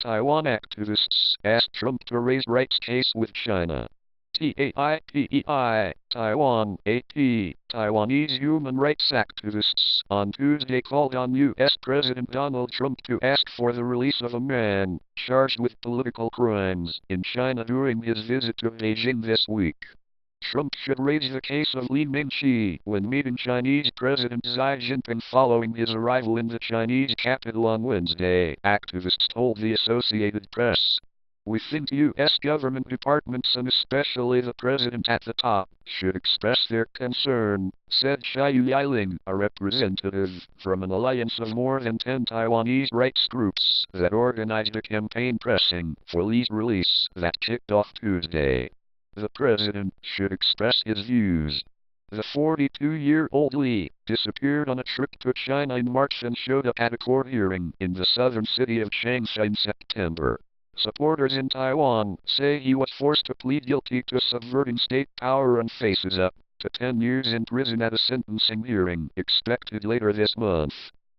Taiwan activists asked Trump to raise rights case with China. Taiwan, Taiwanese human rights activists on Tuesday called on U.S. President Donald Trump to ask for the release of a man charged with political crimes in China during his visit to Beijing this week. Trump should raise the case of Lee Ming-che when meeting Chinese President Xi Jinping following his arrival in the Chinese capital on Wednesday, activists told the Associated Press. We think U.S. government departments and especially the president at the top should express their concern, said Chiu Yi-ling, a representative from an alliance of more than 10 Taiwanese rights groups that organized a campaign pressing for Lee's release that kicked off Tuesday. The president should express his views. The 42-year-old Lee disappeared on a trip to China in March and showed up at a court hearing in the southern city of Changsha in September. Supporters in Taiwan say he was forced to plead guilty to subverting state power and faces up to 10 years in prison at a sentencing hearing expected later this month.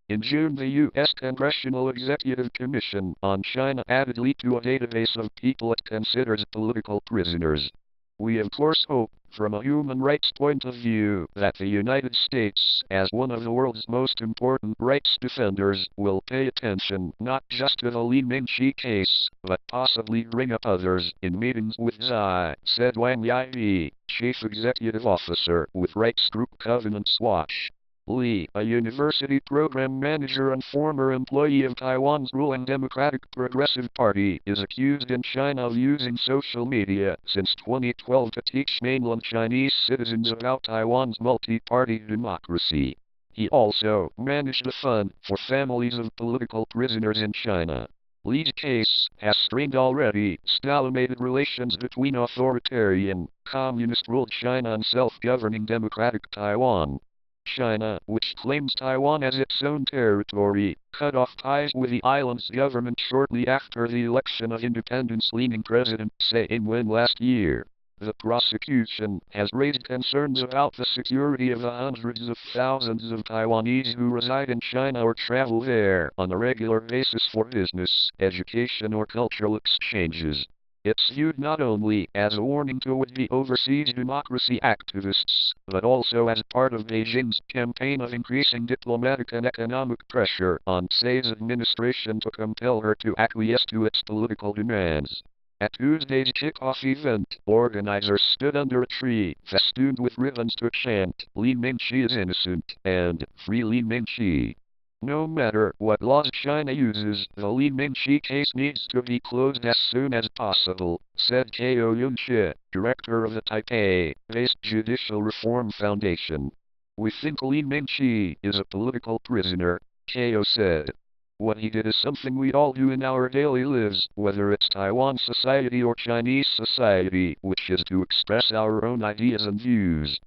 In June, the U.S. Congressional Executive Commission on China added Lee to a database of people it considers political prisoners. We of course hope, from a human rights point of view, that the United States, as one of the world's most important rights defenders, will pay attention not just to the Lee Ming-che case, but possibly bring up others in meetings with Xi, said Wang Yi, chief executive officer with rights group Covenants Watch. Lee, a university program manager and former employee of Taiwan's ruling Democratic Progressive Party, is accused in China of using social media since 2012 to teach mainland Chinese citizens about Taiwan's multi-party democracy. He also managed a fund for families of political prisoners in China. Lee's case has strained already stalemated relations between authoritarian, communist-ruled China and self-governing democratic Taiwan. China, which claims Taiwan as its own territory, cut off ties with the island's government shortly after the election of independence-leaning President Xi Jinping last year. The prosecution has raised concerns about the security of the hundreds of thousands of Taiwanese who reside in China or travel there on a regular basis for business, education or cultural exchanges. It's viewed not only as a warning to would-be overseas democracy activists, but also as part of Beijing's campaign of increasing diplomatic and economic pressure on Xi's administration to compel her to acquiesce to its political demands. At Tuesday's kickoff event, organizers stood under a tree festooned with ribbons to chant, "Lee Ming-che is innocent," and "Free Lee Ming-che." No matter what laws China uses, the Lee Ming-che case needs to be closed as soon as possible, said Chiu Yi-ling, director of the Taipei-based Judicial Reform Foundation. We think Lee Ming-che is a political prisoner, Chiu said. What he did is something we all do in our daily lives, whether it's Taiwan society or Chinese society, which is to express our own ideas and views.